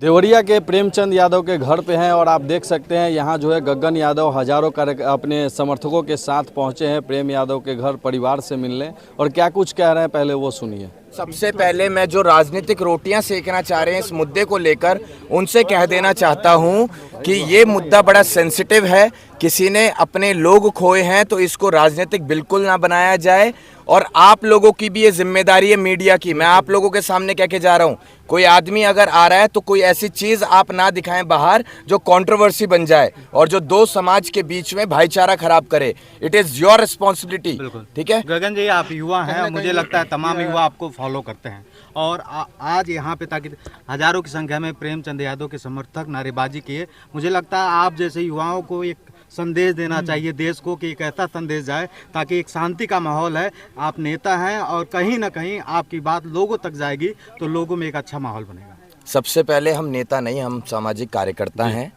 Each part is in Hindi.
देवरिया के प्रेमचंद यादव के घर पे हैं और आप देख सकते हैं यहाँ जो है गगन यादव हजारों अपने समर्थकों के साथ पहुँचे हैं प्रेम यादव के घर परिवार से मिलने। और क्या कुछ कह रहे हैं पहले वो सुनिए। सबसे पहले मैं जो राजनीतिक रोटियां सेकना चाह रहे हैं इस मुद्दे को लेकर उनसे कह देना चाहता हूं कि ये मुद्दा बड़ा सेंसिटिव है। किसी ने अपने लोग खोए हैं तो इसको राजनीतिक बिल्कुल ना बनाया जाए। और आप लोगों की भी ये जिम्मेदारी है मीडिया की। मैं आप लोगों के सामने कह के जा रहा हूं, कोई आदमी अगर आ रहा है तो कोई ऐसी चीज आप ना दिखाएं बाहर जो कंट्रोवर्सी बन जाए और जो दो समाज के बीच में भाईचारा खराब करे। It is your responsibility. ठीक है गगन जी, आप युवा हैं, मुझे लगता है तमाम युवा आपको फॉलो करते हैं और आज यहाँ पे ताकि हजारों की संख्या में प्रेमचंद यादव के समर्थक नारेबाजी किए। मुझे लगता है आप जैसे युवाओं को एक संदेश देना चाहिए देश को कि एक ऐसा संदेश जाए ताकि एक शांति का माहौल है। आप नेता हैं और कहीं ना कहीं आपकी बात लोगों तक जाएगी तो लोगों में एक अच्छा माहौल बनेगा। सबसे पहले हम नेता नहीं, हम सामाजिक कार्यकर्ता हैं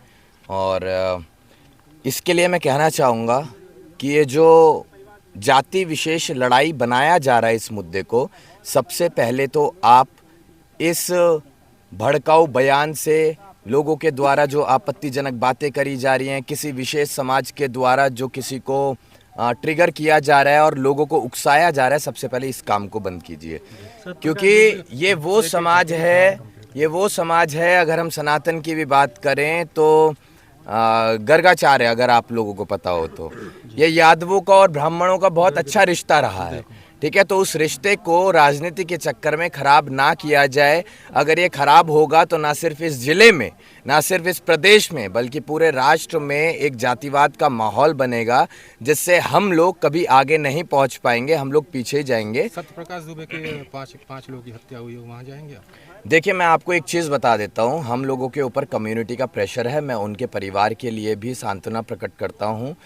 और इसके लिए मैं कहना चाहूँगा कि ये जो जाति विशेष लड़ाई बनाया जा रहा है इस मुद्दे को, सबसे पहले तो आप इस भड़काऊ बयान से लोगों के द्वारा जो आपत्तिजनक बातें करी जा रही हैं, किसी विशेष समाज के द्वारा जो किसी को ट्रिगर किया जा रहा है और लोगों को उकसाया जा रहा है, सबसे पहले इस काम को बंद कीजिए। क्योंकि ये वो समाज है, अगर हम सनातन की भी बात करें तो गर्गाचार्य, अगर आप लोगों को पता हो तो, ये यादवों का और ब्राह्मणों का बहुत अच्छा रिश्ता रहा है। ठीक है, तो उस रिश्ते को राजनीति के चक्कर में खराब ना किया जाए। अगर ये खराब होगा तो ना सिर्फ इस जिले में, ना सिर्फ इस प्रदेश में, बल्कि पूरे राष्ट्र में एक जातिवाद का माहौल बनेगा जिससे हम लोग कभी आगे नहीं पहुंच पाएंगे, हम लोग पीछे जाएंगे। सत्यप्रकाश दुबे के पांच लोगों की हत्या हुई है, वहाँ जाएंगे आप? देखिए, मैं आपको एक चीज़ बता देता हूँ, हम लोगों के ऊपर कम्युनिटी का प्रेशर है। मैं उनके परिवार के लिए भी सांत्वना प्रकट करता हूँ,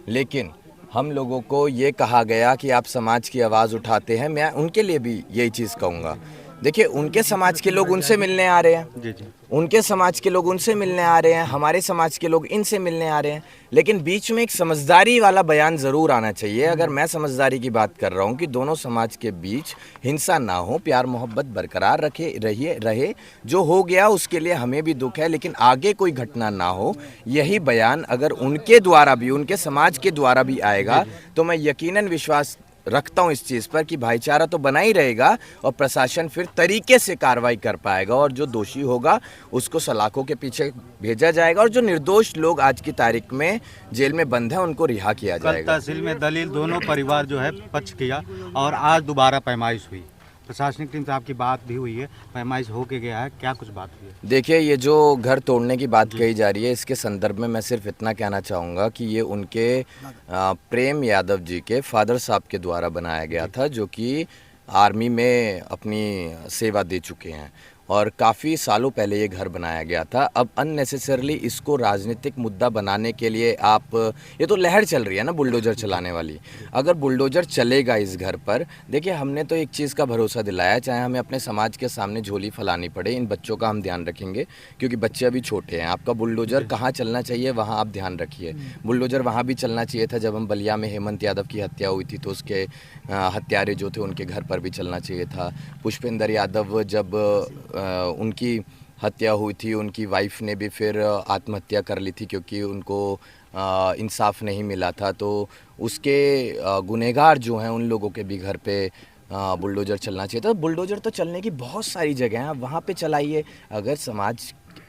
लेकिन हम लोगों को ये कहा गया कि आप समाज की आवाज़ उठाते हैं। मैं उनके लिए भी यही चीज़ कहूँगा। देखिए, उनके समाज के लोग उनसे मिलने आ रहे हैं, उनके समाज के लोग उनसे मिलने आ रहे हैं, हमारे समाज के लोग इनसे मिलने आ रहे हैं, लेकिन बीच में एक समझदारी वाला बयान ज़रूर आना चाहिए। अगर मैं समझदारी की बात कर रहा हूँ कि दोनों समाज के बीच हिंसा ना हो, प्यार मोहब्बत बरकरार रहे। जो हो गया उसके लिए हमें भी दुख है, लेकिन आगे कोई घटना ना हो, यही बयान अगर उनके द्वारा भी, उनके समाज के द्वारा भी आएगा तो मैं यकीनन विश्वास रखता हूं इस चीज़ पर कि भाईचारा तो बना ही रहेगा और प्रशासन फिर तरीके से कार्रवाई कर पाएगा और जो दोषी होगा उसको सलाखों के पीछे भेजा जाएगा और जो निर्दोष लोग आज की तारीख में जेल में बंद हैं उनको रिहा किया जाएगा। तहसील में दलील दोनों परिवार जो है पक्ष किया और आज दोबारा पैमाइश हुई। प्रशासनिक टीम से आपकी बात भी हुई है, पैमाइश होके गया है, क्या कुछ बात हुई है? देखिए, ये जो घर तोड़ने की बात कही जा रही है, इसके संदर्भ में मैं सिर्फ इतना कहना चाहूँगा कि ये उनके प्रेम यादव जी के फादर साहब के द्वारा बनाया गया था, जो कि आर्मी में अपनी सेवा दे चुके हैं और काफ़ी सालों पहले ये घर बनाया गया था। अब अननेसेसरली इसको राजनीतिक मुद्दा बनाने के लिए आप, ये तो लहर चल रही है ना बुलडोजर चलाने वाली। अगर बुलडोजर चलेगा इस घर पर, देखिए हमने तो एक चीज़ का भरोसा दिलाया, चाहे हमें अपने समाज के सामने झोली फैलानी पड़े, इन बच्चों का हम ध्यान रखेंगे क्योंकि बच्चे अभी छोटे हैं। आपका बुलडोजर कहाँ चलना चाहिए वहाँ आप ध्यान रखिए। बुलडोजर वहाँ भी चलना चाहिए था जब हम बलिया में हेमंत यादव की हत्या हुई थी तो उसके हत्यारे जो थे उनके घर पर भी चलना चाहिए था। पुष्पेंद्र यादव जब उनकी हत्या हुई थी, उनकी वाइफ ने भी फिर आत्महत्या कर ली थी क्योंकि उनको इंसाफ नहीं मिला था, तो उसके गुनहगार जो हैं उन लोगों के भी घर पे बुलडोज़र चलना चाहिए था। बुलडोज़र तो चलने की बहुत सारी जगह हैं, वहाँ पे चलाइए।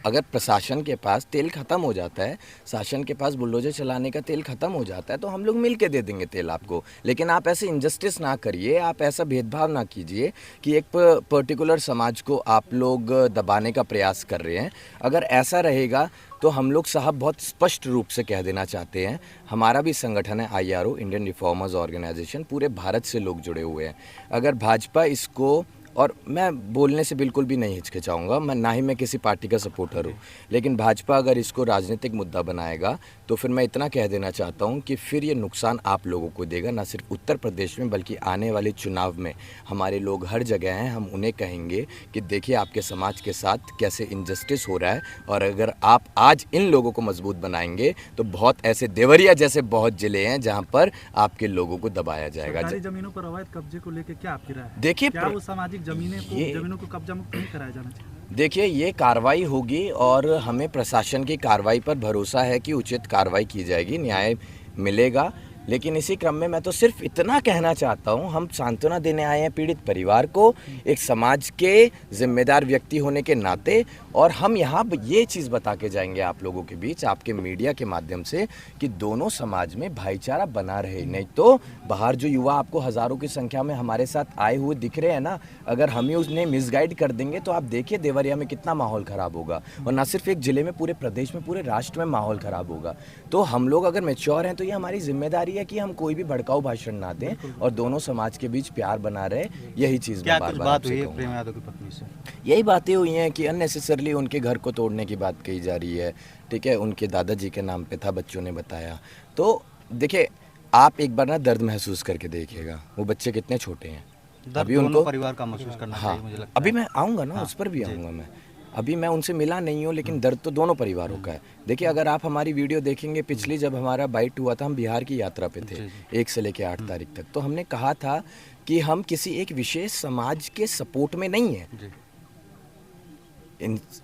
अगर प्रशासन के पास तेल ख़त्म हो जाता है, शासन के पास बुलडोजर चलाने का तेल ख़त्म हो जाता है तो हम लोग मिल के दे देंगे तेल आपको। लेकिन आप ऐसे इनजस्टिस ना करिए, आप ऐसा भेदभाव ना कीजिए कि एक पर्टिकुलर समाज को आप लोग दबाने का प्रयास कर रहे हैं। अगर ऐसा रहेगा तो हम लोग साहब बहुत स्पष्ट रूप से कह देना चाहते हैं, हमारा भी संगठन है IRO, इंडियन रिफॉर्मर्स ऑर्गेनाइजेशन, पूरे भारत से लोग जुड़े हुए हैं। अगर भाजपा इसको, और मैं बोलने से बिल्कुल भी नहीं हिचकिचाऊंगा, ना ही मैं किसी पार्टी का सपोर्टर हूँ, लेकिन भाजपा अगर इसको राजनीतिक मुद्दा बनाएगा तो फिर मैं इतना कह देना चाहता हूँ कि फिर ये नुकसान आप लोगों को देगा, ना सिर्फ उत्तर प्रदेश में बल्कि आने वाले चुनाव में। हमारे लोग हर जगह हैं, हम उन्हें कहेंगे कि देखिए आपके समाज के साथ कैसे इनजस्टिस हो रहा है, और अगर आप आज इन लोगों को मजबूत बनाएंगे तो बहुत ऐसे देवरिया जैसे बहुत जिले हैं जहाँ पर आपके लोगों को दबाया जाएगा। सरकारी जमीनों पर अवैध कब्जे को लेकर क्या आपकी राय है? देखिए, क्या वो सामाजिक जमीनों को कब्जा मुक्त नहीं कराया जाना चाहिए? देखिए, ये कार्रवाई होगी और हमें प्रशासन की कार्रवाई पर भरोसा है कि उचित कार्रवाई की जाएगी, न्याय मिलेगा। लेकिन इसी क्रम में मैं तो सिर्फ इतना कहना चाहता हूँ, हम सांत्वना देने आए हैं पीड़ित परिवार को, एक समाज के जिम्मेदार व्यक्ति होने के नाते, और हम यहाँ ये चीज़ बता के जाएंगे आप लोगों के बीच, आपके मीडिया के माध्यम से, कि दोनों समाज में भाईचारा बना रहे। नहीं तो बाहर जो युवा आपको हज़ारों की संख्या में हमारे साथ आए हुए दिख रहे हैं ना, अगर हम ही उन्हें मिसगाइड कर देंगे तो आप देखिए देवरिया में कितना माहौल ख़राब होगा, और ना सिर्फ एक ज़िले में, पूरे प्रदेश में, पूरे राष्ट्र में माहौल ख़राब होगा। तो हम लोग अगर मैच्योर हैं तो ये हमारी जिम्मेदारी है कि हम कोई भी भड़काऊ भाषण ना दें और दोनों समाज के बीच प्यार बना रहे। यही चीज़ क्या कुछ बात हुई है प्रेम यादव की पत्नी से? यही बातें हुई हैं कि अननेसेसरली उनके घर को तोड़ने की बात कही जा रही है। ठीक है, उनके दादाजी के नाम पे था, बच्चों ने बताया। तो देखिए, आप एक बार ना दर्द महसूस करके देखिएगा, वो बच्चे कितने छोटे हैं, अभी उनको परिवार का महसूस करना चाहिए, मुझे लगता है। अभी मैं आऊँगा ना, उस पर भी आऊँगा मैं। अभी मैं उनसे मिला नहीं हूँ, लेकिन दर्द तो दोनों परिवारों का है। देखिए, अगर आप हमारी वीडियो देखेंगे, पिछली जब हमारा बाइट हुआ था, हम बिहार की यात्रा पे थे 1 से लेकर 8 तारीख तक, तो हमने कहा था कि हम किसी एक विशेष समाज के सपोर्ट में नहीं है।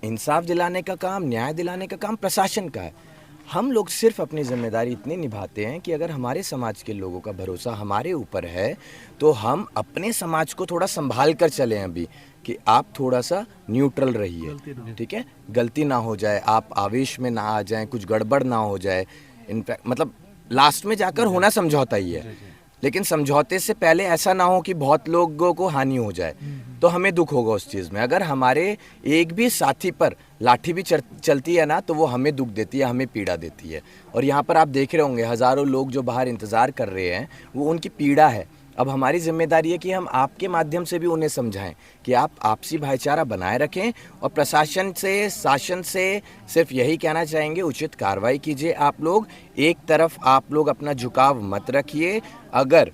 इंसाफ दिलाने का काम, न्याय दिलाने का काम प्रशासन का है। हम लोग सिर्फ अपनी जिम्मेदारी इतनी निभाते हैं कि अगर हमारे समाज के लोगों का भरोसा हमारे ऊपर है तो हम अपने समाज को थोड़ा संभाल कर चलें अभी, कि आप थोड़ा सा न्यूट्रल रहिए। ठीक है, गलती ना हो जाए, आप आवेश में ना आ जाएं, कुछ गड़बड़ ना हो जाए। इनफैक्ट मतलब लास्ट में जाकर होना समझौता ही है, लेकिन समझौते से पहले ऐसा ना हो कि बहुत लोगों को हानि हो जाए, तो हमें दुख होगा उस चीज़ में। अगर हमारे एक भी साथी पर लाठी भी चलती है ना, तो वो हमें दुख देती है, हमें पीड़ा देती है। और यहाँ पर आप देख रहे होंगे हज़ारों लोग जो बाहर इंतज़ार कर रहे हैं, वो उनकी पीड़ा है। अब हमारी जिम्मेदारी है कि हम आपके माध्यम से भी उन्हें समझाएं कि आप आपसी भाईचारा बनाए रखें, और प्रशासन से, शासन से सिर्फ यही कहना चाहेंगे, उचित कार्रवाई कीजिए। आप लोग एक तरफ आप लोग अपना झुकाव मत रखिए। अगर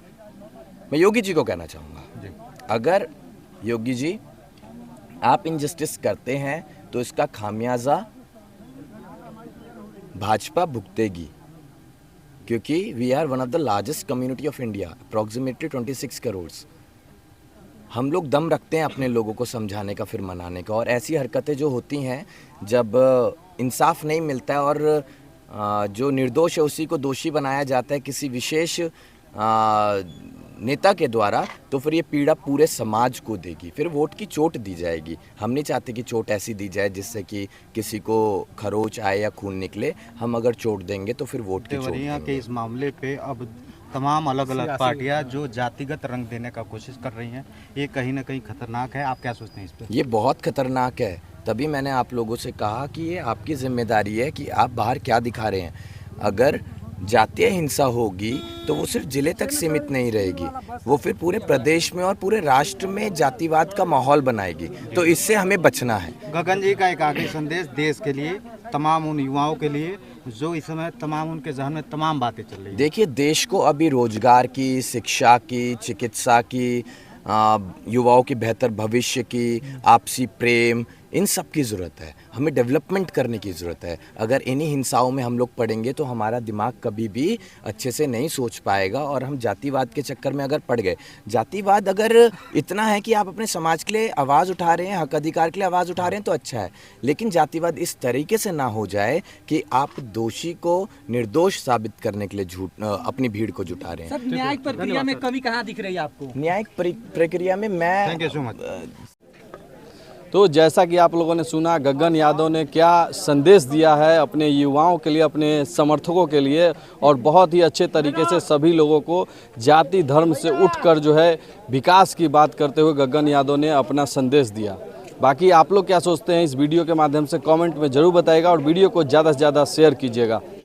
मैं योगी जी को कहना चाहूँगा, अगर योगी जी आप इनजस्टिस करते हैं तो इसका खामियाजा भाजपा भुगतेगी, क्योंकि we are one of the largest community of India, approximately 26 crore. हम लोग दम रखते हैं अपने लोगों को समझाने का, फिर मनाने का। और ऐसी हरकतें जो होती हैं, जब इंसाफ नहीं मिलता है और जो निर्दोष है उसी को दोषी बनाया जाता है किसी विशेष नेता के द्वारा, तो फिर ये पीड़ा पूरे समाज को देगी, फिर वोट की चोट दी जाएगी। हम नहीं चाहते कि चोट ऐसी दी जाए जिससे कि किसी को खरोच आए या खून निकले। हम अगर चोट देंगे तो फिर वोट की चोट देंगे। के इस मामले पे अब तमाम अलग अलग पार्टियां जो जातिगत रंग देने का कोशिश कर रही हैं, ये कहीं ना कहीं खतरनाक है। आप क्या सोचते हैं इस पे? ये बहुत खतरनाक है, तभी मैंने आप लोगों से कहा कि ये आपकी जिम्मेदारी है कि आप बाहर क्या दिखा रहे हैं। अगर जातीय हिंसा होगी तो वो सिर्फ जिले तक सीमित नहीं रहेगी, वो फिर पूरे प्रदेश में और पूरे राष्ट्र में जातिवाद का माहौल बनाएगी। तो इससे हमें बचना है। गगन जी का एक आखिरी संदेश देश के लिए, तमाम उन युवाओं के लिए जो इस समय तमाम उनके जहन में तमाम बातें चल रही हैं। देखिए, देश को अभी रोजगार की, शिक्षा की, चिकित्सा की, युवाओं की बेहतर भविष्य की, आपसी प्रेम, इन सब की ज़रूरत है। हमें डेवलपमेंट करने की ज़रूरत है। अगर इन्हीं हिंसाओं में हम लोग पड़ेंगे तो हमारा दिमाग कभी भी अच्छे से नहीं सोच पाएगा, और हम जातिवाद के चक्कर में अगर पड़ गए, जातिवाद अगर इतना है कि आप अपने समाज के लिए आवाज़ उठा रहे हैं, हक अधिकार के लिए आवाज़ उठा रहे हैं, तो अच्छा है। लेकिन जातिवाद इस तरीके से ना हो जाए कि आप दोषी को निर्दोष साबित करने के लिए अपनी भीड़ को जुटा रहे हैं। न्यायिक प्रक्रिया में कमी कहाँ दिख रही है आपको? न्यायिक प्रक्रिया में मैं थैंक यू सो मच। तो जैसा कि आप लोगों ने सुना, गगन यादव ने क्या संदेश दिया है अपने युवाओं के लिए, अपने समर्थकों के लिए, और बहुत ही अच्छे तरीके से सभी लोगों को जाति धर्म से उठकर जो है विकास की बात करते हुए गगन यादव ने अपना संदेश दिया। बाकी आप लोग क्या सोचते हैं इस वीडियो के माध्यम से कमेंट में ज़रूर बताइएगा, और वीडियो को ज़्यादा से ज़्यादा शेयर कीजिएगा।